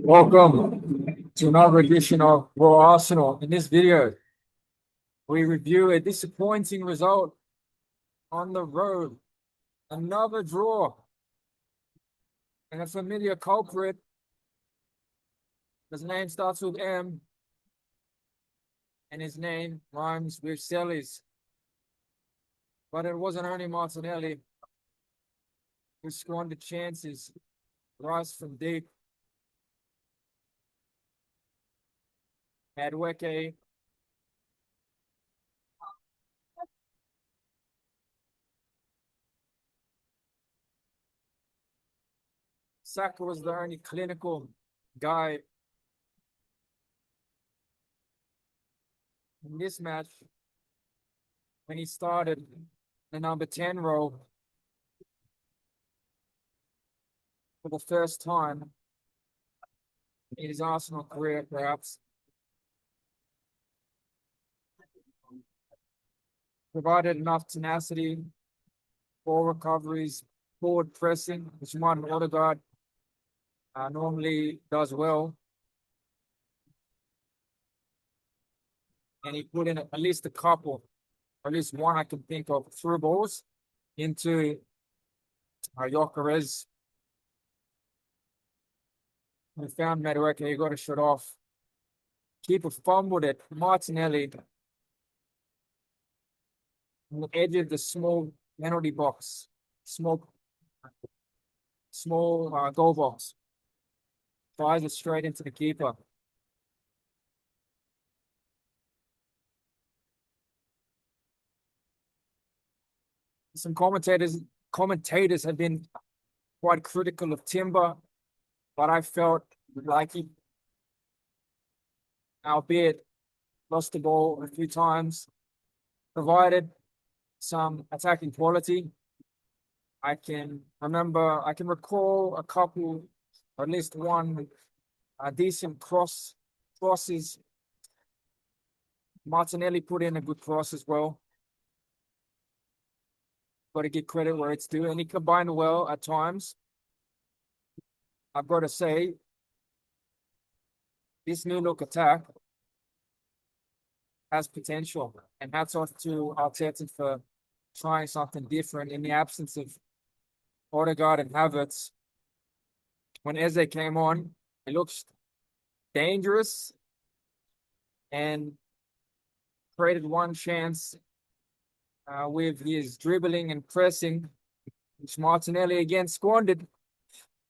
Welcome to another edition of Raw Arsenal. In this video, we review a disappointing result on the road. Another draw. And a familiar culprit. His name starts with M. And his name rhymes with Sellies. But it wasn't only Martinelli who squandered chances. Rice from deep. Madueke. Saka was the only clinical guy in this match when he started the number 10 role for the first time in his Arsenal career, perhaps. Provided enough tenacity, ball recoveries, forward pressing, which Martin Odegaard normally does well. And he put in at least a couple, or at least one I can think of, through balls into Gyökeres. We found Madueke, he got a shot off. Keeper fumbled it. Martinelli on the edge of the small penalty box, small goal box. Fires it straight into the keeper. Some commentators have been quite critical of Timber, but I felt like he, albeit lost the ball a few times, provided some attacking quality. I can recall a couple, or at least one, decent crosses. Martinelli put in a good cross as well. Got to give credit where it's due, and he combined well at times. I've got to say, this new look attack has potential, and hats off to Arteta for trying something different in the absence of Odegaard and Havertz. When Eze came on, it looked dangerous and created one chance with his dribbling and pressing, which Martinelli again squandered.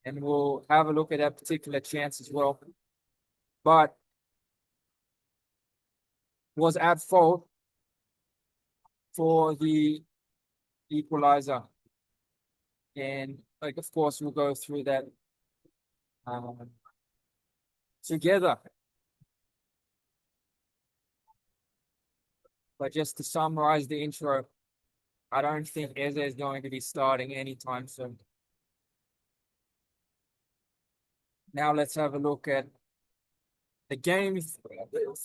And we'll have a look at that particular chance as well. But was at fault for the equalizer. And of course, we'll go through that together. But just to summarize the intro, I don't think Eze is going to be starting anytime soon. Now let's have a look at the game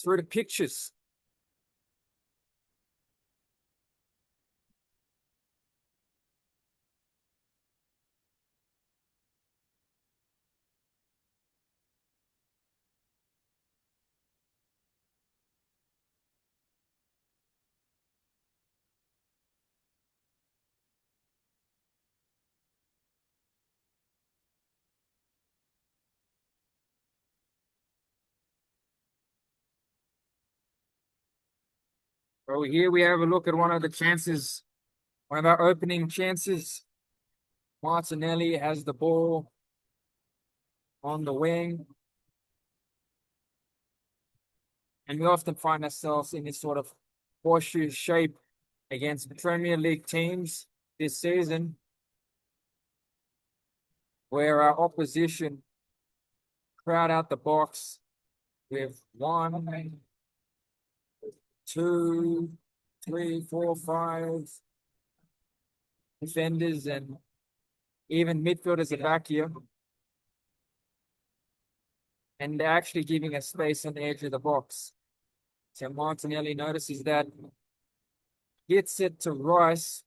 through the pictures. So here we have a look at one of our opening chances. Martinelli has the ball on the wing. And we often find ourselves in this sort of horseshoe shape against Premier League teams this season, where our opposition crowd out the box with 1, 2, 3, 4, 5 defenders and even midfielders are back here. And they're actually giving us space on the edge of the box. So Martinelli notices that, hits it to Rice,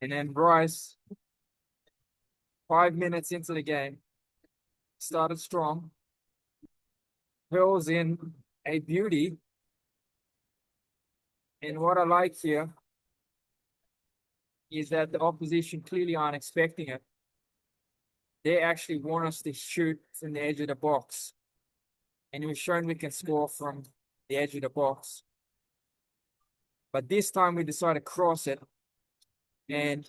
And then Bryce, 5 minutes into the game, started strong, hurls in a beauty. And what I like here is that the opposition clearly aren't expecting it. They actually want us to shoot from the edge of the box. And we've shown we can score from the edge of the box. But this time we decided to cross it. And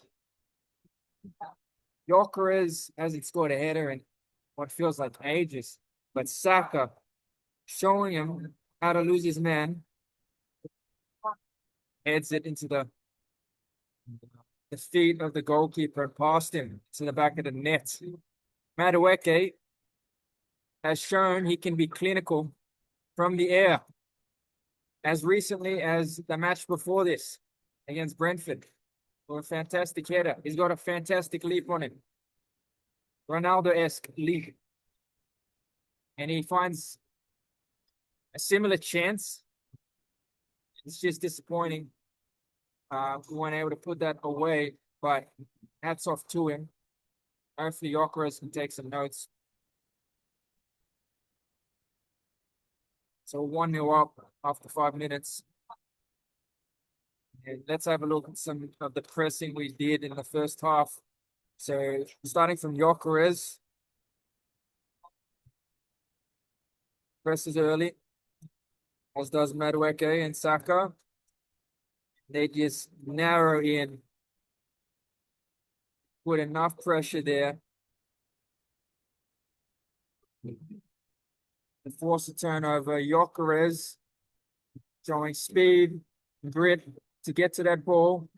Gyökeres hasn't scored a header in what feels like ages. But Saka showing him how to lose his man, heads it into the feet of the goalkeeper and past him to the back of the net. Madueke has shown he can be clinical from the air as recently as the match before this against Brentford. Or a fantastic header. He's got a fantastic leap on him. Ronaldo-esque leap. And he finds a similar chance. It's just disappointing. We weren't able to put that away, but hats off to him. Hopefully Gyökeres can take some notes. So 1-0 up after 5 minutes. And let's have a look at some of the pressing we did in the first half. So starting from Gyökeres. Presses early, as does Madueke and Saka. They just narrow in, put enough pressure there to force a turnover. Gyökeres showing speed, grit to get to that ball,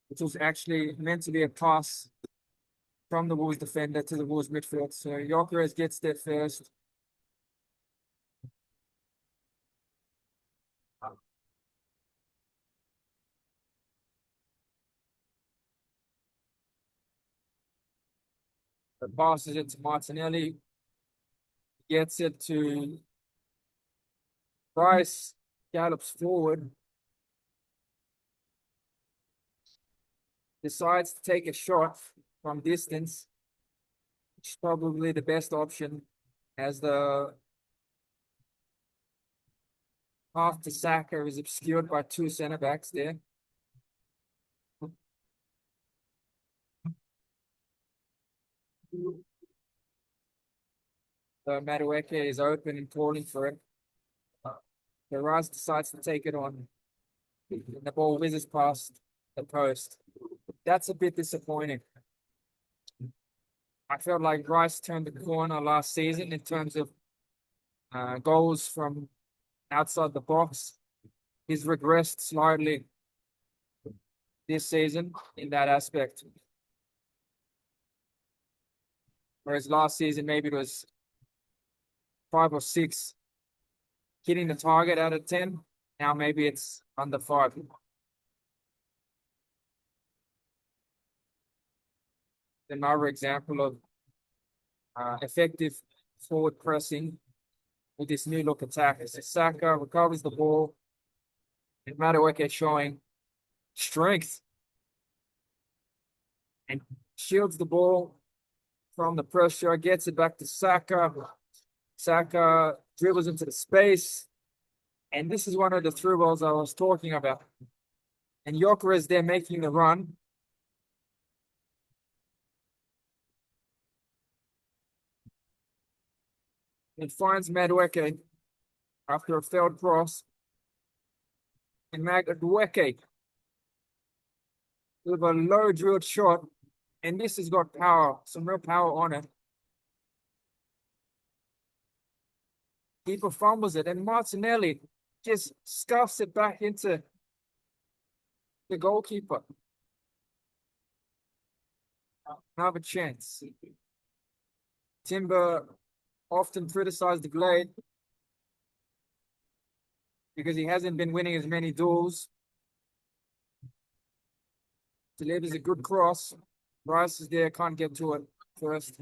which was actually meant to be a pass from the Wolves defender to the Wolves midfield. So Gyökeres gets there first. Passes it to Martinelli. Gets it to Bryce. Gallops forward. Decides to take a shot from distance. Which is probably the best option as the path to Saka is obscured by two centre backs there. Madueke is open and calling for it. The Rice decides to take it on. And the ball whizzes past the post. That's a bit disappointing. I felt like Rice turned the corner last season in terms of goals from outside the box. He's regressed slightly this season in that aspect. Whereas last season, maybe it was 5 or 6 hitting the target out of 10. Now maybe it's under 5. Another example of effective forward pressing with this new look attack. So Saka recovers the ball, and Madueke showing strength and shields the ball from the pressure, gets it back to Saka. Saka dribbles into the space, and this is one of the through balls I was talking about. And Gyökeres there making the run. It finds Madueke after a failed cross. And Madueke with a low drilled shot. And this has got power, some real power on it. Keeper fumbles it, and Martinelli just scuffs it back into the goalkeeper. Another chance. Timber often criticized the Glade because he hasn't been winning as many duels. Delivers a good cross. Rice is there, can't get to it first.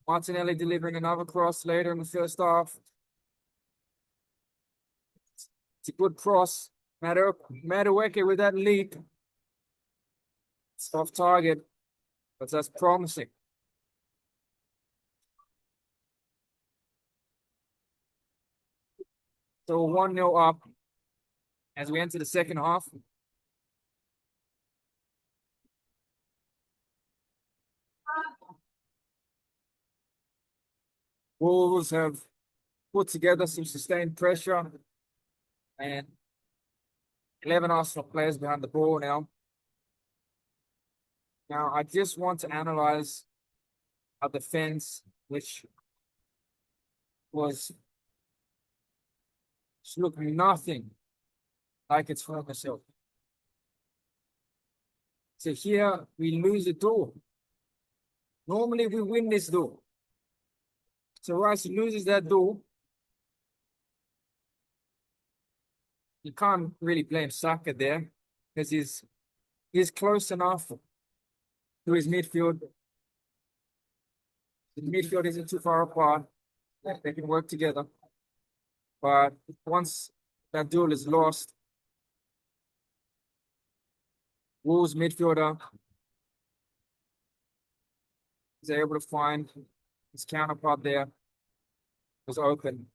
Martinelli delivering another cross later in the first half. It's a good cross. Madueke with that leap It's off target, but that's promising. So 1-0 up as we enter the second half. Wolves have put together some sustained pressure and 11 Arsenal players behind the ball now. Now, I just want to analyze our defense, which was looking nothing like its former self. So here we lose a duel. Normally we win this duel. So Rice loses that duel. You can't really blame Saka there because he's close enough to his midfield. The midfield isn't too far apart. They can work together. But once that duel is lost, Wolves midfielder is able to find his counterpart there. Was open.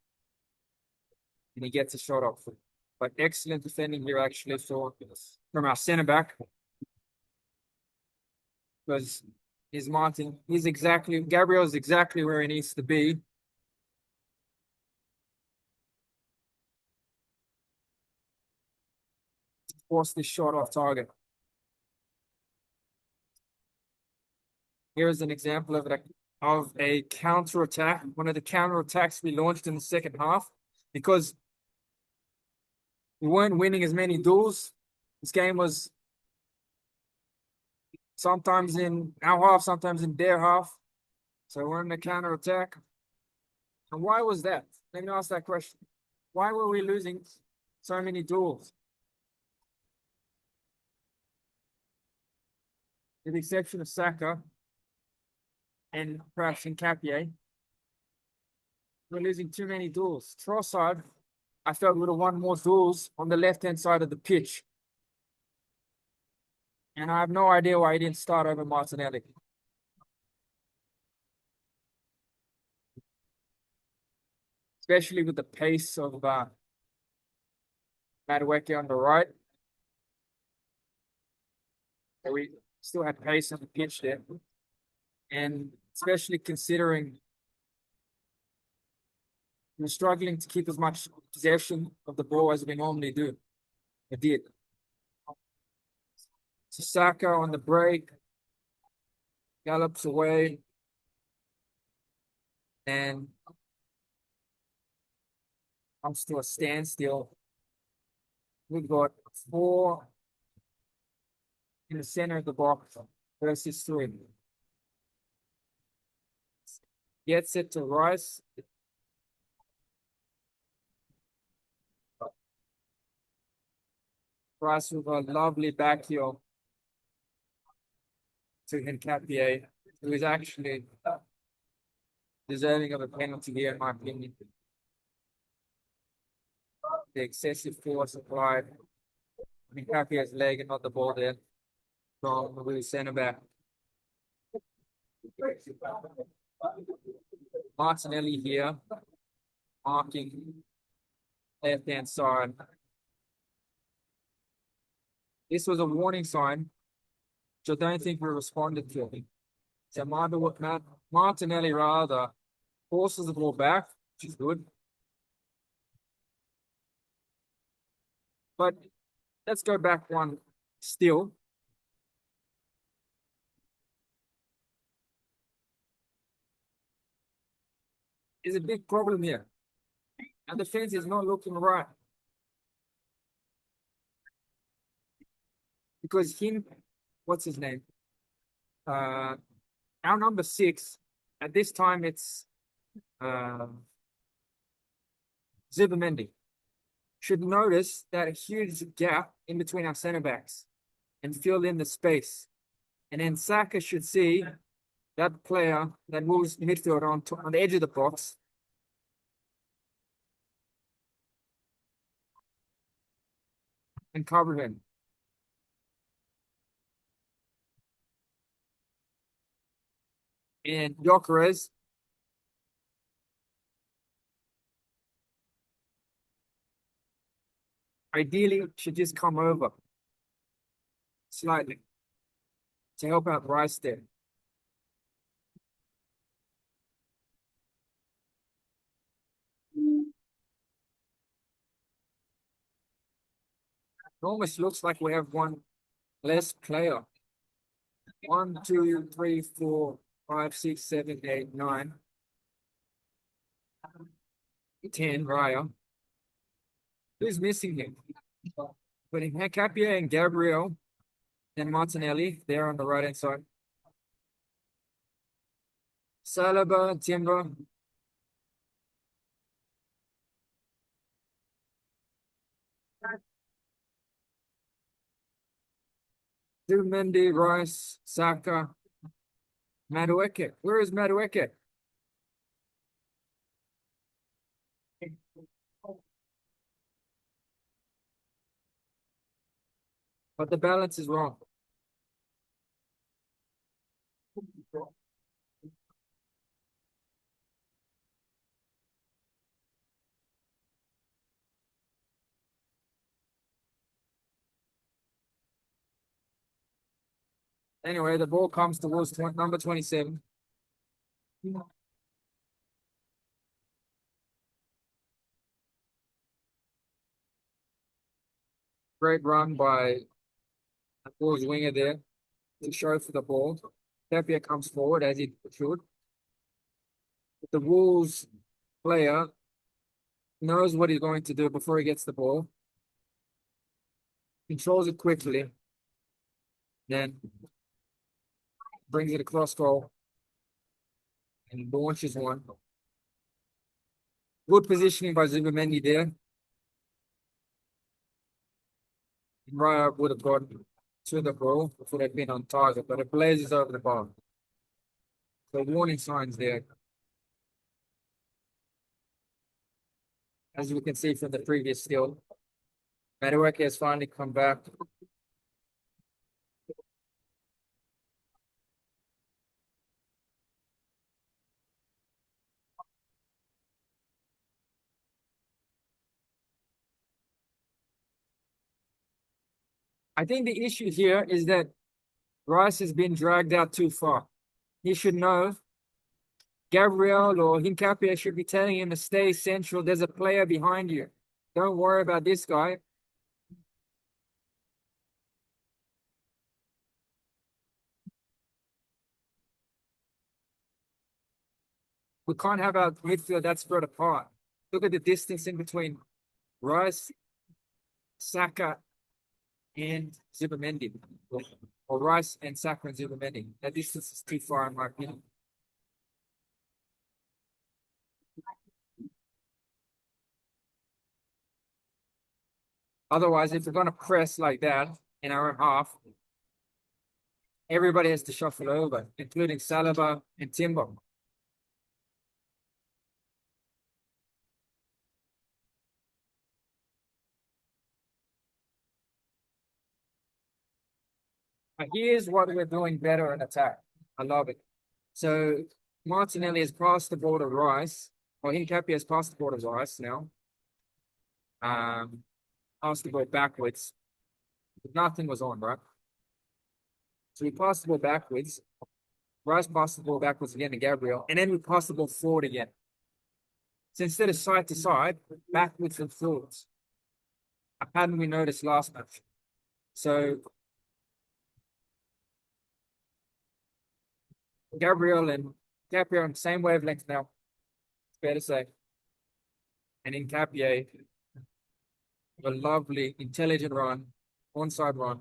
And he gets a shot off. But excellent defending here actually from our centre back. Because Gabriel's exactly where he needs to be. To force this shot off target. Here's an example of a counter attack. One of the counter attacks we launched in the second half because we weren't winning as many duels. This game was sometimes in our half, sometimes in their half. So we're in a counter attack. And why was that? Let me ask that question. Why were we losing so many duels? With the exception of Saka and perhaps Nkapie, we're losing too many duels. Trossard, I felt would have won more duels on the left-hand side of the pitch. And I have no idea why he didn't start over Martinelli. Especially with the pace of Madueke on the right. We still had pace on the pitch there. And especially considering we're struggling to keep as much possession of the ball as we normally do. It did. Saka on the break, gallops away, and comes to a standstill. We've got 4 in the center of the box versus 3. Gets it to Rice. Rice with a lovely back heel to Nkapie, who is actually deserving of a penalty here, in my opinion. The excessive force applied. Nkapie's leg and not the ball there from the centre back. Martinelli here, marking left-hand side. This was a warning sign, which I don't think we responded to. So Martinelli rather forces the ball back, which is good. But let's go back one still. There's a big problem here. And the defense is not looking right. Because what's his name? Our number 6, at this time it's Zubimendi, should notice that huge gap in between our centre backs and fill in the space. And then Saka should see that player that moves midfield on the edge of the box and cover him. And Gyökeres ideally should just come over slightly to help out Rice there. It almost looks like we have one less player. 1, 2, 3, 4, 5, 6, 7, 8, 9, 10, Raya. Who's missing here? But in Capia and Gabriel and Martinelli, they're on the right hand side. Saliba, Timber. Zubimendi, Rice, Saka, Madueke. Where is Madueke? But the balance is wrong. Anyway, the ball comes towards number 27. Great run by the Wolves winger there to show for the ball. Tapia comes forward as he should. The Wolves player knows what he's going to do before he gets the ball. Controls it quickly. Then brings it across goal. And launches one. Good positioning by Zubimendi there. Raya would have gotten to the ball if it had been on target, but it blazes over the bar. So warning signs there. As we can see from the previous still, Madueke has finally come back. I think the issue here is that Rice has been dragged out too far. He should know. Gabriel or Hincapie should be telling him to stay central. There's a player behind you. Don't worry about this guy. We can't have our midfield that spread apart. Look at the distance in between Rice, Saka, and Zubimendi. Or Rice and Saka and Zubimendi. That distance is too far in my opinion. Otherwise, if we're going to press like that in our own half, everybody has to shuffle over, including Saliba and Timber. But here's what we're doing better in attack. I love it. So Martinelli has passed the ball to Rice, or Hincapie has passed the ball to Rice now. Passed the ball backwards. But nothing was on, right? So we passed the ball backwards. Rice passed the ball backwards again to Gabriel, and then we passed the ball forward again. So instead of side to side, backwards and forwards. A pattern we noticed last match. So Gabriel and Capia on the same wavelength now. It's fair to say. And in Capia, a lovely, intelligent run, onside run.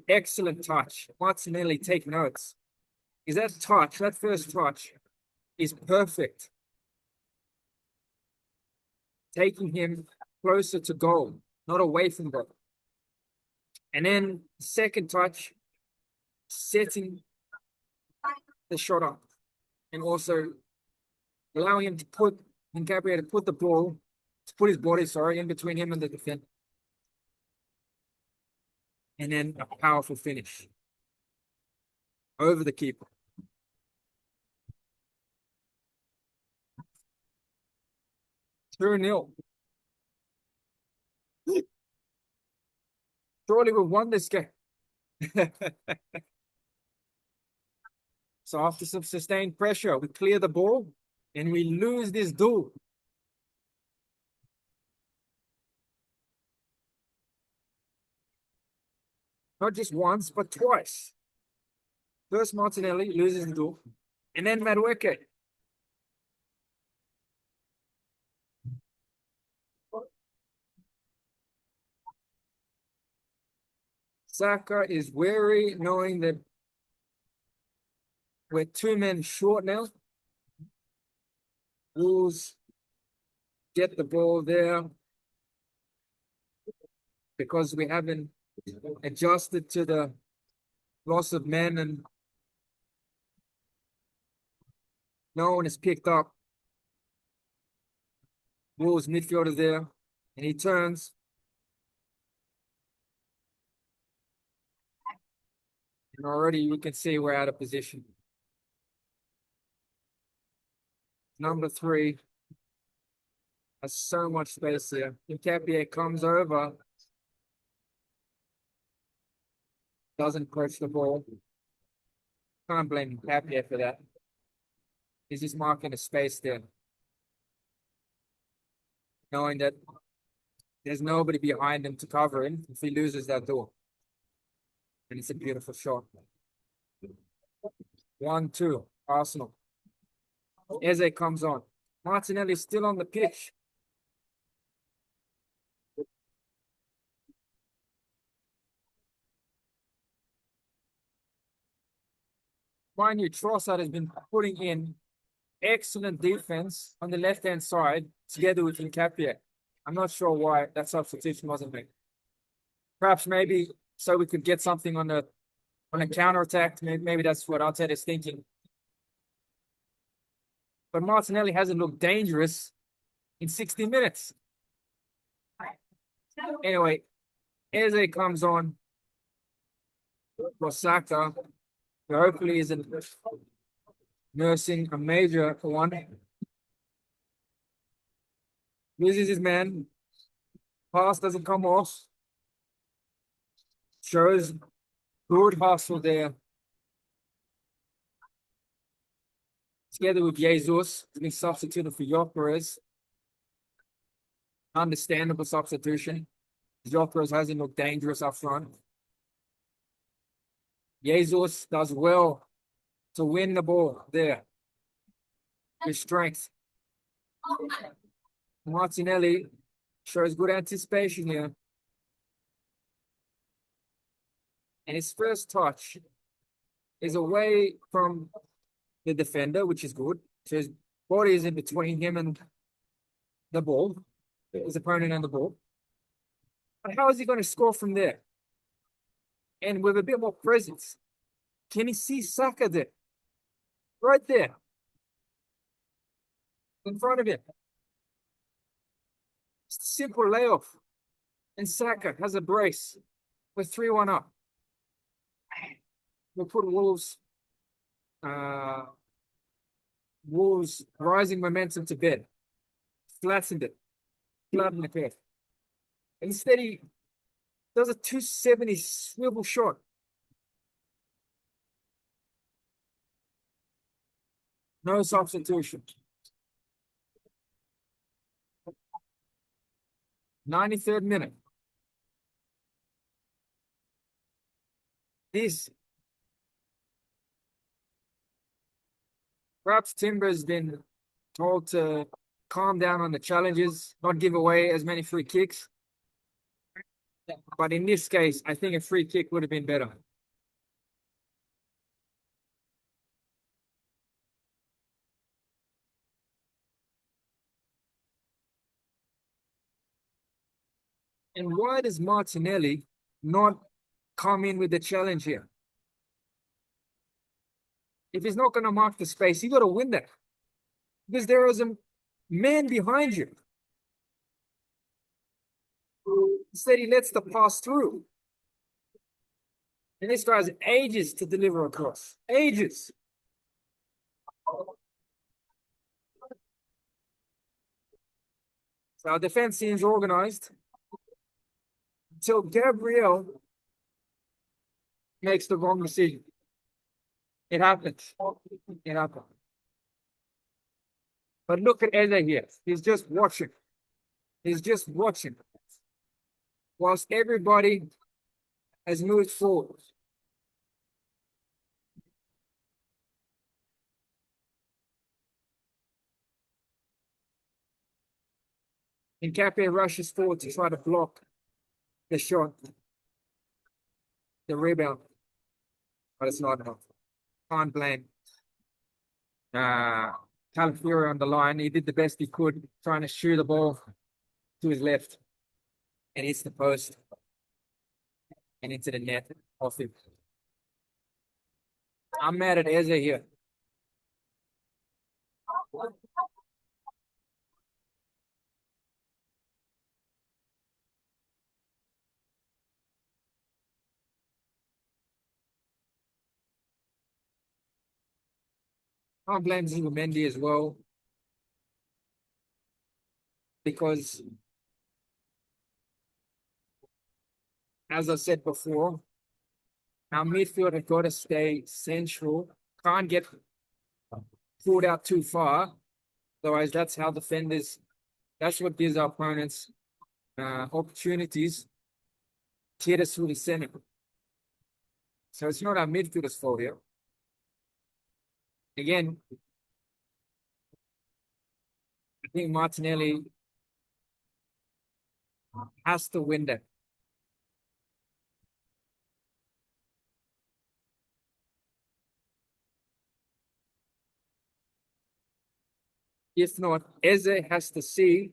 Excellent touch. Martinelli, take notes. Is that touch, that first touch, is perfect. Taking him closer to goal, not away from goal. And then second touch, setting the shot up and also allowing him to put Hincapie to put the ball, to put his body, in between him and the defender. And then a powerful finish over the keeper. 2-0. Surely we've won this game. So after some sustained pressure, we clear the ball and we lose this duel. Not just once, but twice. First Martinelli loses the duel, and then Madueke. Saka is wary, knowing that we're 2 men short now. Wolves get the ball there because we haven't adjusted to the loss of men and no one is picked up. Wolves midfielder there, and he turns. And already we can see we're out of position. Number 3 has so much space here. Nkapie comes over, doesn't approach the ball. Can't blame Nkapie for that. He's just marking a space there, knowing that there's nobody behind him to cover him if he loses that door. And it's a beautiful shot. 1-2, Arsenal. Eze comes on. Martinelli still on the pitch. Mind you, Trossard has been putting in excellent defense on the left-hand side together with Nkapie. I'm not sure why that substitution wasn't made. Perhaps maybe so we could get something on a counter-attack. Maybe that's what Arteta is thinking. But Martinelli hasn't looked dangerous in 60 minutes. Anyway, Eze comes on for Saka, who hopefully isn't nursing a major one. Loses his man. Pass doesn't come off. Shows good hustle there. Together with Jesus, he's been substituted for Gyökeres. Understandable substitution. Gyökeres hasn't looked dangerous up front. Jesus does well to win the ball there. His strength. Martinelli shows good anticipation here. And his first touch is away from the defender, which is good. So his body is in between him and the ball, his opponent and the ball. But how is he going to score from there? And with a bit more presence, can he see Saka there? Right there. In front of him. Just a simple layoff. And Saka has a brace. We're 3-1 up. We'll put Wolves rising momentum to bed. Flattened it. Flattened the curve. Instead, he does a 270 swivel shot. No substitution. 93rd minute. This perhaps Timber's been told to calm down on the challenges, not give away as many free kicks. But in this case, I think a free kick would have been better. And why does Martinelli not come in with the challenge here? If he's not going to mark the space, you got to win that. Because there is a man behind you. Instead, he lets the pass through. And this guy has ages to deliver across. Ages. So our defense seems organized until Gabriel makes the wrong decision. It happens. It happens. But look at Eze here. He's just watching. He's just watching. Whilst everybody has moved forward. Nkape rushes forward to try to block the shot, the rebound. But it's not enough. Can't blame Calafiori on the line. He did the best he could, trying to shoot the ball to his left. And hits the post. And into the net off him. I'm mad at Eze here. I blame Zubimendi as well. Because, as I said before, our midfield have got to stay central. Can't get pulled out too far. Otherwise, that's how defenders, that's what gives our opponents opportunities to hit us through the center. So it's not our midfielders' fault here. Again, I think Martinelli has to win that. If not, Eze has to see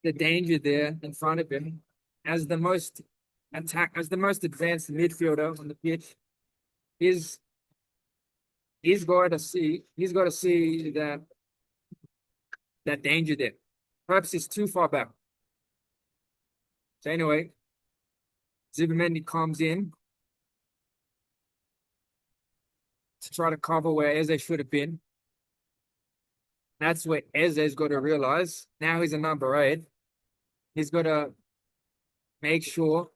the danger there in front of him as the most advanced midfielder on the pitch. He's got to see that danger there. Perhaps he's too far back. So anyway, Zubimendi comes in to try to cover where Eze should have been. That's where Eze's got to realize. Now he's a number 8. He's got to make sure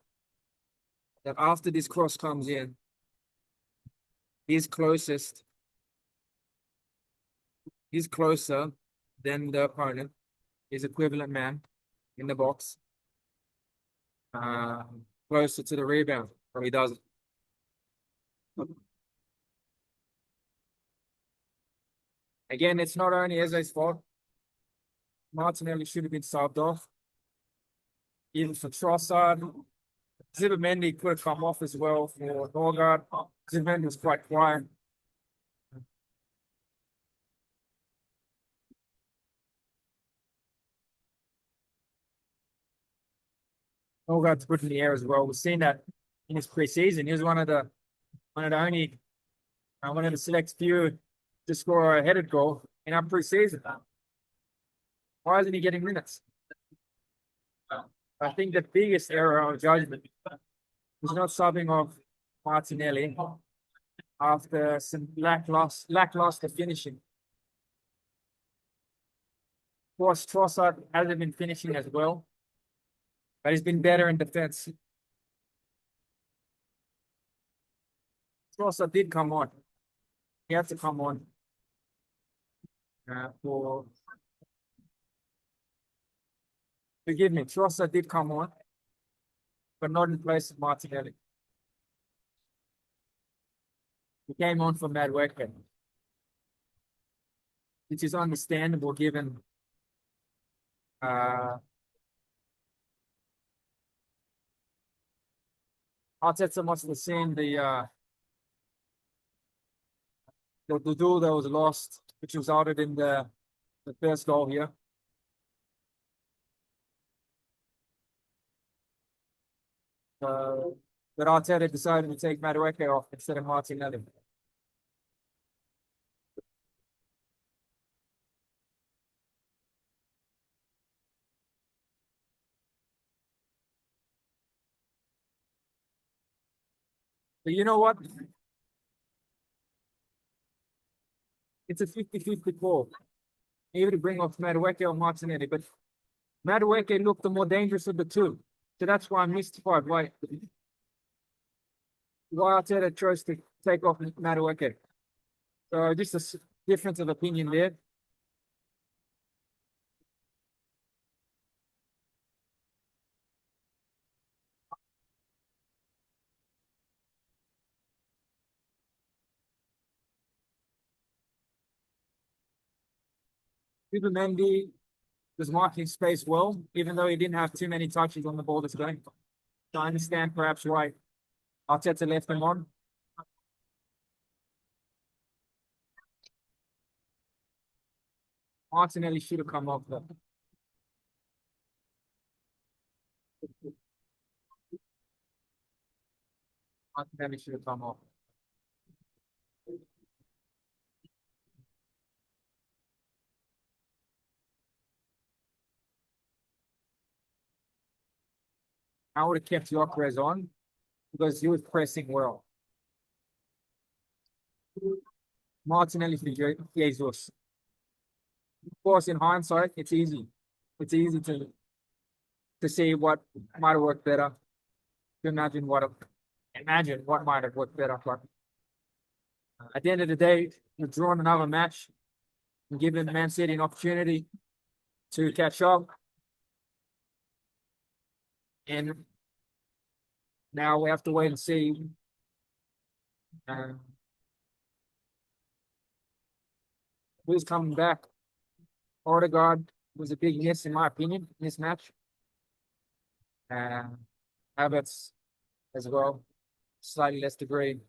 that after this cross comes in, he's closer than the opponent, his equivalent man in the box, closer to the rebound, but he doesn't. Again, it's not only Eze's fault. Martinelli should have been subbed off. Even for Trossard. Zubimendi could have come off as well for Norgard. Zubimendi was quite quiet. Norgard's good in the air as well. We've seen that in his preseason. He was one of the select few to score a headed goal in our preseason. Why isn't he getting minutes? I think the biggest error of judgment was not subbing off Martinelli after some lackluster finishing. Of course, Trossard hasn't been finishing as well, but he's been better in defense. Trossard did come on. He had to come on forgive me, Trossard did come on, but not in place of Martinelli. He came on for Madueke, which is understandable given Arteta must have seen the duel that was lost, which resulted in the first goal here. But Arteta decided to take Madueke off instead of Martinelli. But you know what? It's a 50-50 call. either to bring off Madueke or Martinelli, but Madueke looked the more dangerous of the two. So that's why I'm mystified why Arteta chose to take off Madueke. So just a difference of opinion there. Mendy was marking space well, even though he didn't have too many touches on the ball this game. So I understand perhaps why Arteta left him on. Martinelli should have come off though. Martinelli should have come off. I would have kept Gyökeres on because he was pressing well. Martinelli for Jesus. Of course, in hindsight, it's easy. It's easy to see what might have worked better, to imagine what might have worked better. But at the end of the day, we've drawn another match and given Man City an opportunity to catch up. And now we have to wait and see who's coming back. Odegaard was a big miss, in my opinion, in this match. Havertz as well, slightly less degree.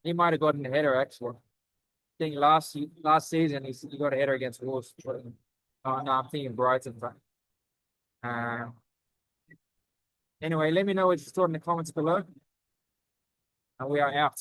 He might have gotten a header actually. I think last season he got a header against Wolves. No, I'm thinking Brighton. But anyway, let me know what you thought in the comments below. And we are out.